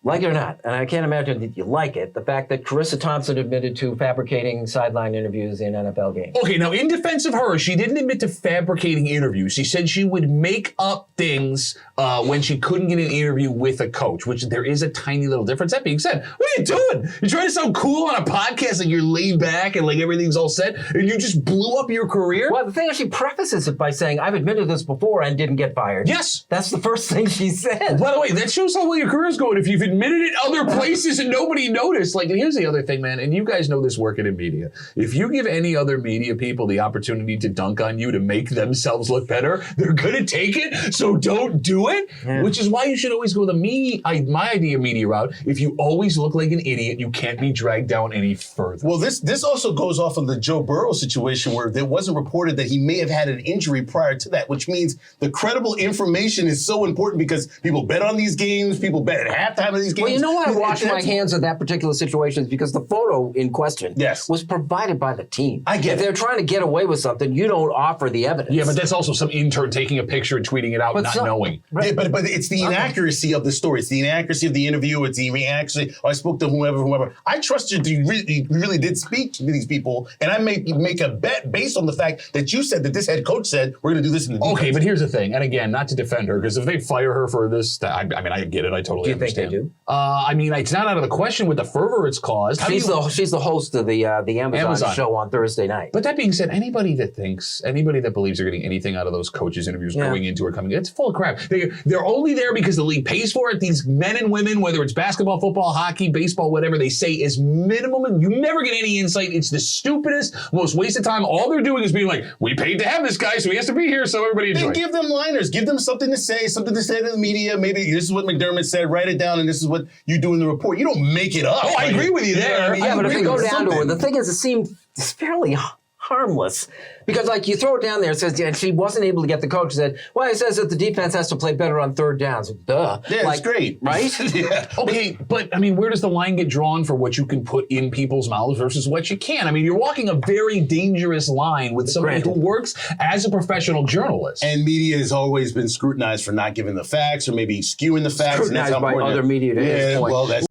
Like it or not, and I can't imagine that you like it, the fact that Charissa Thompson admitted to fabricating sideline interviews in NFL games. Okay, now in defense of her, she didn't admit to fabricating interviews. She said she would make up things when she couldn't get an interview with a coach, which there is a tiny little difference. That being said, what are you doing? You're trying to sound cool on a podcast like you're laid back and like everything's all set, and you just blew up your career? Well, the thing is, she prefaces it by saying, I've admitted this before and didn't get fired. Yes. That's the first thing she said. By the way, that shows how well your career's going if you've admitted it other places and nobody noticed. Like, and here's the other thing, man, and you guys know this working in media. If you give any other media people the opportunity to dunk on you to make themselves look better, they're going to take it, so don't do it, which is why you should always go my idea media route. If you always look like an idiot, you can't be dragged down any further. Well, this also goes off of the Joe Burrow situation where there wasn't reported that he may have had an injury prior to that, which means the credible information is so important because people bet on these games, people bet at halftime of these games. Well, you know why I wash my hands of that particular situation is because the photo in question was provided by the team. I get If they're trying to get away with something, you don't offer the evidence. Yeah, but that's also some intern taking a picture and tweeting it out, not knowing. Right. Yeah, but it's the inaccuracy of the story. It's the inaccuracy of the interview. It's the inaccuracy. I spoke to whoever. I trust you really did speak to these people, and I make a bet based on the fact that you said that this head coach said we're going to do this in the defense. Okay, but here's the thing, and again, not to defend her, because if they fire her for this, I mean, I get it. I totally understand. Do you think they do? I mean, it's not out of the question with the fervor it's caused. She's the host of the Amazon show on Thursday night. But that being said, anybody that believes they're getting anything out of those coaches' interviews going into or coming in, it's full of crap. They're only there because the league pays for it. These men and women, whether it's basketball, football, hockey, baseball, whatever, they say is minimum. You never get any insight. It's the stupidest, most wasted time. All they're doing is being like, we paid to have this guy, so he has to be here, so everybody enjoy. Then give them liners. Give them something to say to the media. Maybe this is what McDermott said. Write it down, and this is what you do in the report. You don't make it up. Oh, I agree with you there. Yeah, but if you go down to it, the thing is, it seemed fairly harmless. Because, like, you throw it down there, it says, and she wasn't able to get the coach, said, well, it says that the defense has to play better on third downs. Duh. Yeah, that's great. Right? Yeah. Okay, but, I mean, where does the line get drawn for what you can put in people's mouths versus what you can? I mean, you're walking a very dangerous line with somebody who works as a professional journalist. And media has always been scrutinized for not giving the facts or maybe skewing the facts. Scrutinized by other media to his point. Well, that's